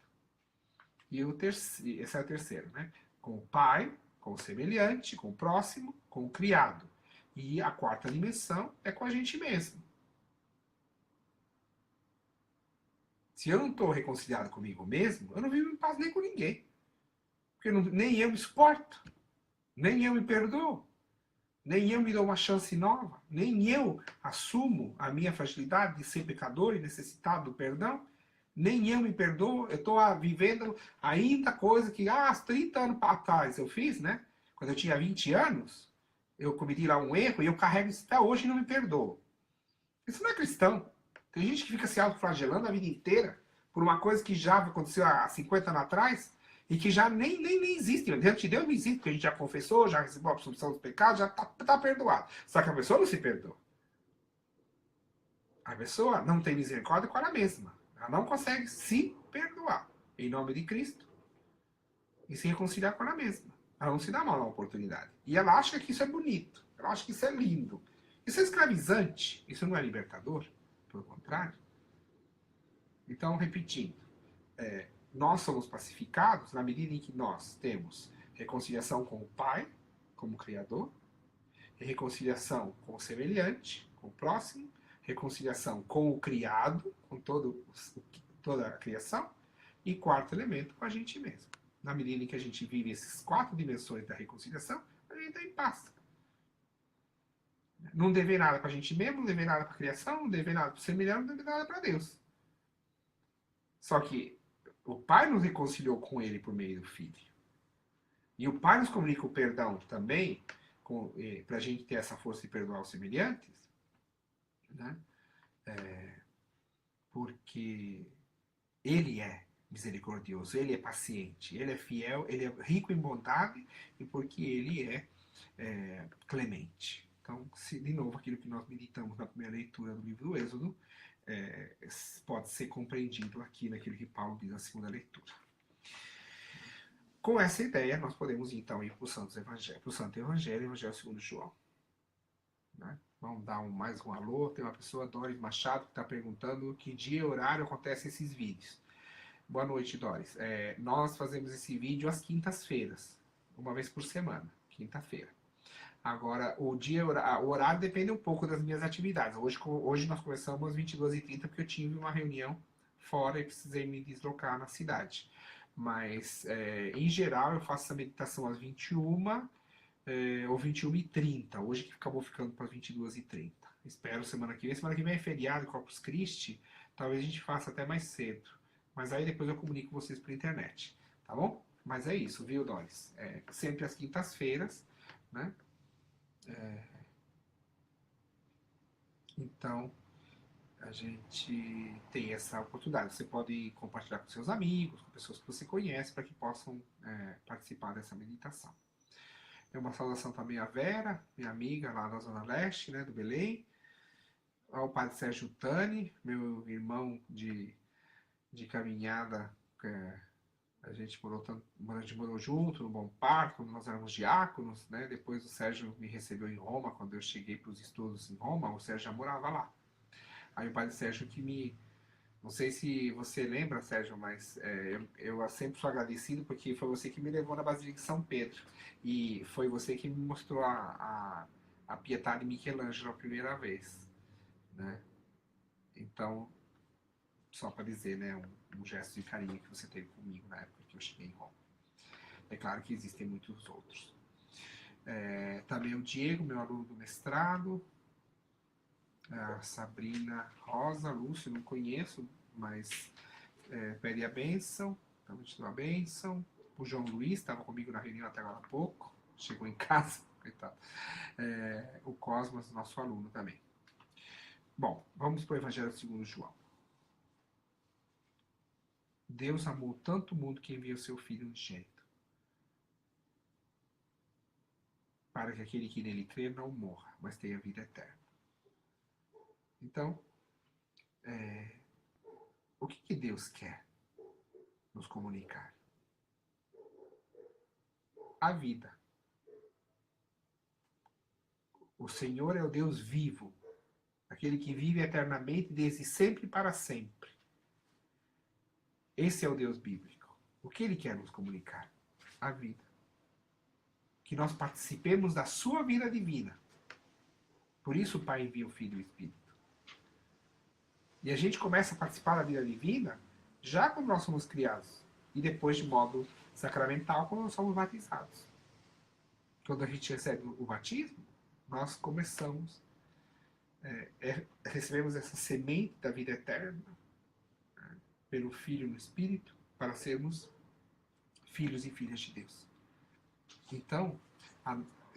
E esse é o terceiro, né? Com o pai, com o semelhante, com o próximo, com o criado. E a quarta dimensão é com a gente mesmo. Se eu não estou reconciliado comigo mesmo, eu não vivo em paz nem com ninguém. Porque nem eu me suporto, nem eu me perdoo, nem eu me dou uma chance nova, nem eu assumo a minha fragilidade de ser pecador e necessitado do perdão, nem eu me perdoo, eu estou vivendo ainda coisa que há 30 anos atrás eu fiz, né? Quando eu tinha 20 anos, eu cometi lá um erro e eu carrego isso até hoje e não me perdoo. Isso não é cristão. Tem gente que fica se autoflagelando a vida inteira por uma coisa que já aconteceu há 50 anos atrás e que já nem existe. Diante de Deus não existe, porque a gente já confessou, já recebeu a absolução dos pecados, já está perdoado. Só que a pessoa não se perdoa. A pessoa não tem misericórdia com ela mesma. Ela não consegue se perdoar em nome de Cristo e se reconciliar com ela mesma. Ela não se dá mal na oportunidade. E ela acha que isso é bonito. Ela acha que isso é lindo. Isso é escravizante. Isso não é libertador. Pelo contrário. Então, repetindo. Nós somos pacificados na medida em que nós temos reconciliação com o Pai, como Criador, reconciliação com o semelhante, com o próximo, reconciliação com o criado, com toda a criação, e quarto elemento, com a gente mesmo. Na medida em que a gente vive essas 4 dimensões da reconciliação, a gente está em paz. Não dever nada para a gente mesmo, não dever nada para a criação, não dever nada para o semelhante, não dever nada para Deus. Só que o Pai nos reconciliou com Ele por meio do Filho. E o Pai nos comunica o perdão também, para a gente ter essa força de perdoar os semelhantes, né? Porque Ele é misericordioso, Ele é paciente, Ele é fiel, Ele é rico em bondade e porque Ele é clemente. Então, de novo, aquilo que nós meditamos na primeira leitura do livro do Êxodo é, pode ser compreendido aqui naquilo que Paulo diz na segunda leitura. Com essa ideia, nós podemos então ir para o Santo Evangelho, Evangelho segundo João. Né? Vamos dar mais um alô. Tem uma pessoa, Doris Machado, que está perguntando que dia e horário acontecem esses vídeos. Boa noite, Doris. Nós fazemos esse vídeo às quintas-feiras, uma vez por semana, quinta-feira. Agora, o horário depende um pouco das minhas atividades. Hoje nós começamos às 22h30 porque eu tive uma reunião fora e precisei me deslocar na cidade. Mas, em geral, eu faço essa meditação às 21h ou 21h30. Hoje que acabou ficando para as 22h30. Espero semana que vem. Semana que vem é feriado, Corpus Christi. Talvez a gente faça até mais cedo. Mas aí depois eu comunico vocês por internet. Tá bom? Mas é isso, viu, Doris? Sempre às quintas-feiras, né? Então, a gente tem essa oportunidade. Você pode compartilhar com seus amigos, com pessoas que você conhece, para que possam participar dessa meditação. É uma saudação também à Vera, minha amiga lá da Zona Leste, né, do Belém. Ao Padre Sérgio Tani, meu irmão de caminhada. A gente morou junto no Bom Parto, quando nós éramos diáconos, né? Depois o Sérgio me recebeu em Roma, quando eu cheguei para os estudos em Roma, o Sérgio já morava lá. Aí o Padre Sérgio que me... Não sei se você lembra, Sérgio, mas eu sempre sou agradecido porque foi você que me levou na Basílica de São Pedro. E foi você que me mostrou a Pietà de Michelangelo a primeira vez, né? Então, só para dizer, né, um gesto de carinho que você teve comigo na época que eu cheguei em Roma. É claro que existem muitos outros. Também o Diego, meu aluno do mestrado, a Sabrina Rosa, Lúcio, não conheço, mas pede a bênção, então te dou a bênção. O João Luiz estava comigo na reunião até agora há pouco, chegou em casa, coitado. O Cosmos, nosso aluno também. Bom, vamos para o Evangelho segundo João. Deus amou tanto o mundo que enviou seu Filho unigênito, para que aquele que nele crê não morra, mas tenha vida eterna. Então, o que Deus quer nos comunicar? A vida. O Senhor é o Deus vivo, aquele que vive eternamente desde sempre para sempre. Esse é o Deus bíblico. O que Ele quer nos comunicar? A vida. Que nós participemos da sua vida divina. Por isso o Pai envia o Filho e o Espírito. E a gente começa a participar da vida divina já quando nós somos criados. E depois de modo sacramental quando nós somos batizados. Quando a gente recebe o batismo, nós começamos, recebemos essa semente da vida eterna, pelo Filho no Espírito, para sermos filhos e filhas de Deus. Então,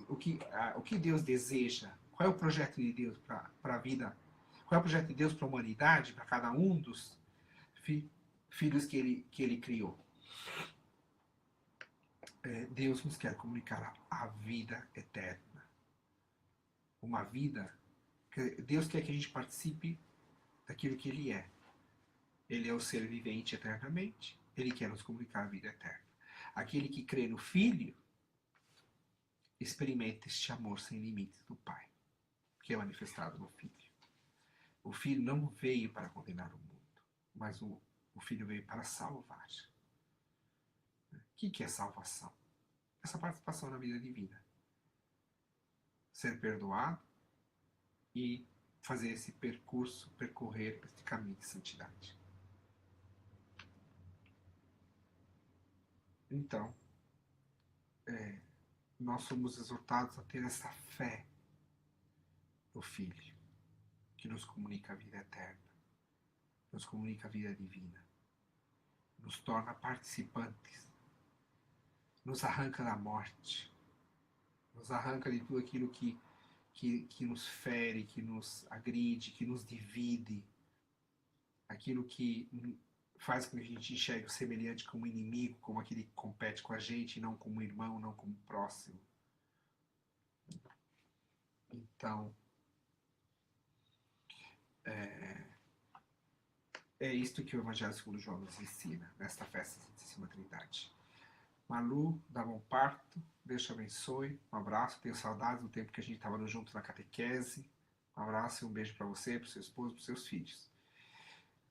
o que Deus deseja, qual é o projeto de Deus para a vida, qual é o projeto de Deus para a humanidade, para cada um dos filhos que Ele criou? Deus nos quer comunicar a vida eterna. Uma vida que Deus quer que a gente participe daquilo que Ele é. Ele é o ser vivente eternamente. Ele quer nos comunicar a vida eterna. Aquele que crê no Filho experimenta este amor sem limites do Pai, que é manifestado no Filho. O Filho não veio para condenar o mundo, mas o Filho veio para salvar. O que é salvação? Essa participação na vida divina. Ser perdoado e fazer esse percurso, percorrer este caminho de santidade. Então, nós somos exortados a ter essa fé no Filho, que nos comunica a vida eterna, nos comunica a vida divina. nos torna participantes, nos arranca da morte, nos arranca de tudo aquilo que nos fere, que nos agride, que nos divide, aquilo que faz com que a gente enxergue o semelhante como inimigo, como aquele que compete com a gente, não como irmão, não como próximo. Então, é isto que o Evangelho segundo João nos ensina, nesta festa da Santíssima Trindade. Malu, dá bom parto, Deus te abençoe, um abraço, tenho saudades do tempo que a gente estava junto na catequese, um abraço e um beijo para você, para o seu esposo, para os seus filhos.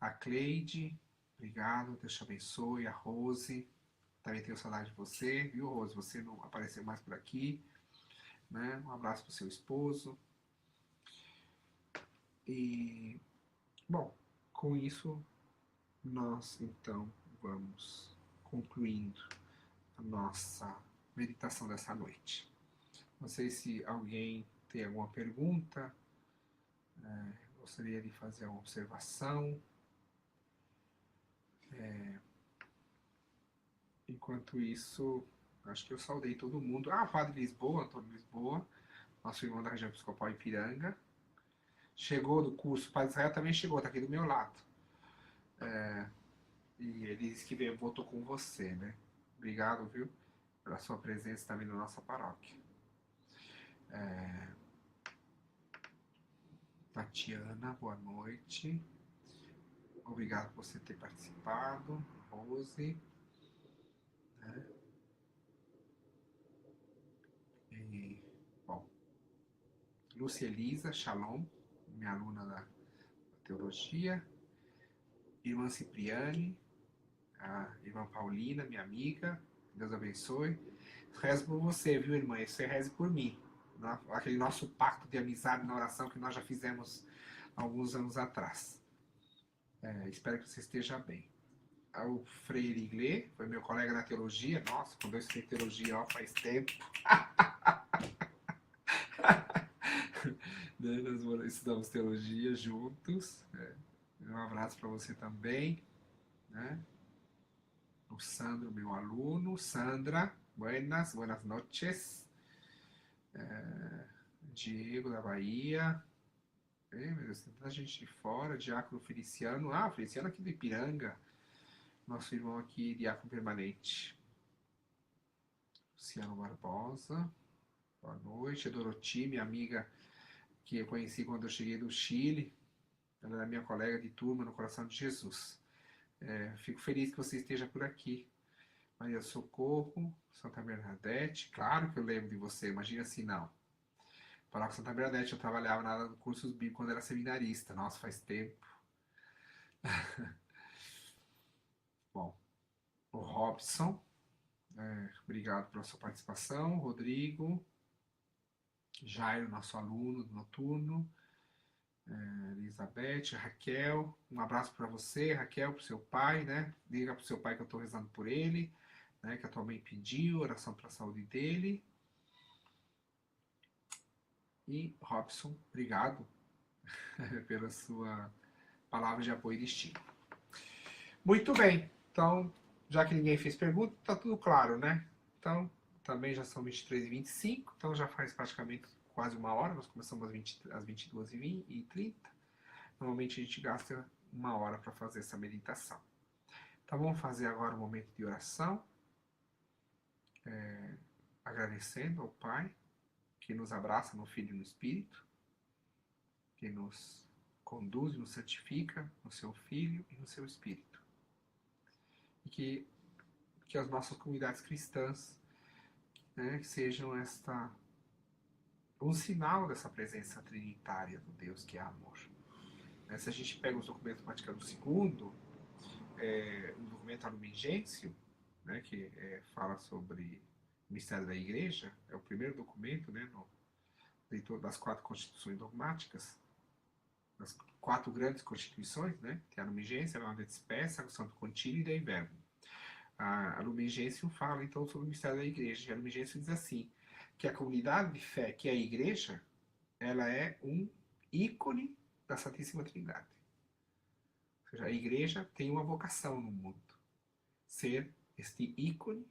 A Cleide, obrigado, Deus te abençoe, a Rose, também tenho saudade de você, viu, Rose? Você não apareceu mais por aqui, né? Um abraço para o seu esposo. E, bom, com isso, nós então vamos concluindo a nossa meditação dessa noite. Não sei se alguém tem alguma pergunta, gostaria de fazer uma observação. Enquanto isso, acho que eu saudei todo mundo. Ah, o Padre Lisboa, Antônio Lisboa, nosso irmão da região episcopal Ipiranga. Chegou do curso, o Padre Israel também chegou, está aqui do meu lado. E ele disse que veio, votou com você, né? Obrigado, viu? Pela sua presença também na nossa paróquia. Tatiana, boa noite. Obrigado por você ter participado. Rose. Né? E, bom, Lúcia Elisa, Shalom, minha aluna da teologia. Irmã Cipriane, a irmã Paulina, minha amiga. Deus abençoe. Rezo por você, viu, irmã? E você reze por mim. Aquele nosso pacto de amizade na oração que nós já fizemos alguns anos atrás. Espero que você esteja bem. O Freire Iglê, foi meu colega na teologia. Nossa, quando eu estudei teologia, ó, faz tempo. Nós estudamos teologia juntos. Um abraço para você também. Né? O Sandro, meu aluno. Sandra, buenas noches. Diego, da Bahia. Meu Deus, tem tanta gente de fora. Diácono Feliciano. Ah, Feliciano aqui do Ipiranga. Nosso irmão aqui, diácono permanente. Luciano Barbosa. Boa noite. Doroti, minha amiga que eu conheci quando eu cheguei do Chile. Ela era minha colega de turma no Coração de Jesus. Fico feliz que você esteja por aqui. Maria Socorro, Santa Bernadette. Claro que eu lembro de você, imagina se não. Falar com Santa Bernadette, eu trabalhava na área do cursos bíblicos quando era seminarista. Nossa, faz tempo. Bom, o Robson, obrigado pela sua participação. Rodrigo, Jairo, nosso aluno do noturno. Elizabeth, Raquel, um abraço para você, Raquel, para o seu pai, né? Diga para o seu pai que eu estou rezando por ele, né? Que a tua mãe pediu, oração para a saúde dele. E Robson, obrigado pela sua palavra de apoio e de estímulo. Muito bem, então, já que ninguém fez pergunta, tá tudo claro, né? Então, também já são 23h25, então já faz praticamente quase uma hora, nós começamos às 22h30. Normalmente a gente gasta uma hora para fazer essa meditação. Então vamos fazer agora um momento de oração, agradecendo ao Pai, que nos abraça no Filho e no Espírito, que nos conduz e nos santifica no seu Filho e no seu Espírito. E que as nossas comunidades cristãs, né, sejam um sinal dessa presença trinitária do Deus que é amor. Se a gente pega os documentos do Vaticano II, o documento Lumen Gentium, né, que fala sobre o mistério da Igreja, é o primeiro documento, né, das 4 constituições dogmáticas, das 4 grandes constituições, né, que é a Lumen Gentium, a Laudato Spes, a Santo Concílio e Dei Verbum. A Lumen Gentium fala então sobre o mistério da Igreja, e a Lumen Gentium diz assim, que a comunidade de fé, que é a Igreja, ela é um ícone da Santíssima Trindade. Ou seja, a Igreja tem uma vocação no mundo. ser este ícone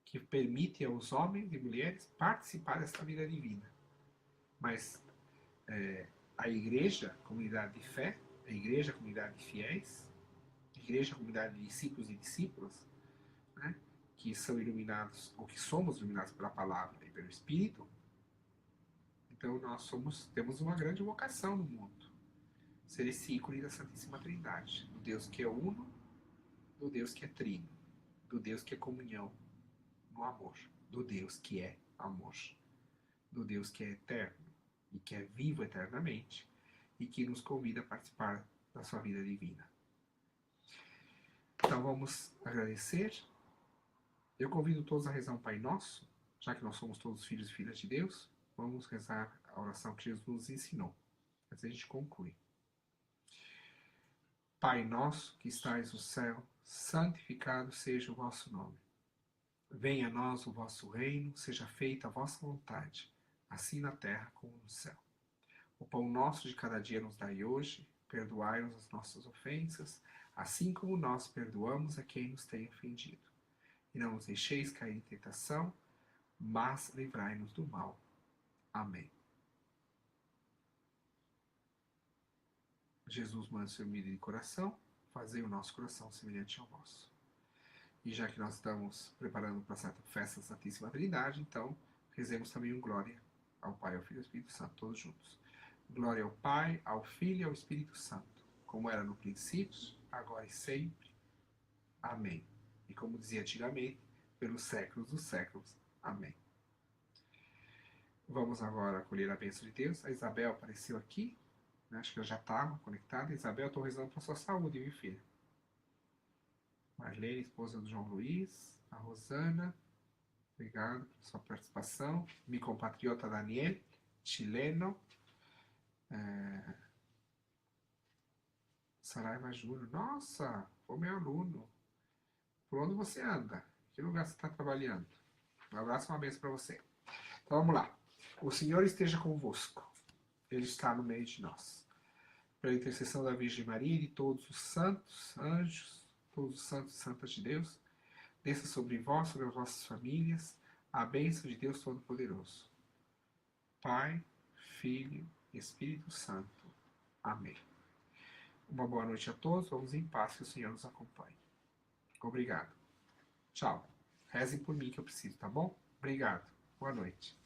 que permite aos homens e mulheres participar desta vida divina. Mas a igreja, comunidade de fé, a igreja, comunidade de fiéis, a igreja, comunidade de discípulos e discípulas, né, que são iluminados, ou que somos iluminados pela palavra e pelo Espírito, então nós temos uma grande vocação no mundo. Ser esse ícone da Santíssima Trindade, do Deus que é uno, do Deus que é trino, do Deus que é comunhão no amor, do Deus que é amor, do Deus que é eterno e que é vivo eternamente e que nos convida a participar da sua vida divina. Então vamos agradecer. Eu convido todos a rezar um Pai Nosso, já que nós somos todos filhos e filhas de Deus, vamos rezar a oração que Jesus nos ensinou. Mas a gente conclui. Pai nosso que estais no céu, santificado seja o vosso nome. Venha a nós o vosso reino, seja feita a vossa vontade, assim na terra como no céu. O pão nosso de cada dia nos dai hoje, perdoai-nos as nossas ofensas, assim como nós perdoamos a quem nos tem ofendido. E não nos deixeis cair em tentação, mas livrai-nos do mal. Amém. Jesus, manso e humilde de coração, fazei o nosso coração semelhante ao vosso. E já que nós estamos preparando para a festa da Santíssima Trindade, então rezemos também um glória ao Pai, ao Filho e ao Espírito Santo, todos juntos. Glória ao Pai, ao Filho e ao Espírito Santo, como era no princípio, agora e sempre. Amém. E como dizia antigamente, pelos séculos dos séculos. Amém. Vamos agora acolher a bênção de Deus. A Isabel apareceu aqui. Acho que ela já estava conectada. Isabel, estou rezando para a sua saúde, viu, filha? Marlene, esposa do João Luiz. A Rosana, obrigado pela sua participação. Mi compatriota Daniel, chileno. Saraiva Júnior, nossa, foi meu aluno. Por onde você anda? Que lugar você está trabalhando? Um abraço e uma bênção para você. Então vamos lá. O Senhor esteja convosco. Ele está no meio de nós. Pela intercessão da Virgem Maria e de todos os santos, anjos, todos os santos e santas de Deus, desça sobre vós, sobre as vossas famílias, a bênção de Deus Todo-Poderoso. Pai, Filho e Espírito Santo. Amém. Uma boa noite a todos. Vamos em paz, que o Senhor nos acompanhe. Obrigado. Tchau. Rezem por mim que eu preciso, tá bom? Obrigado. Boa noite.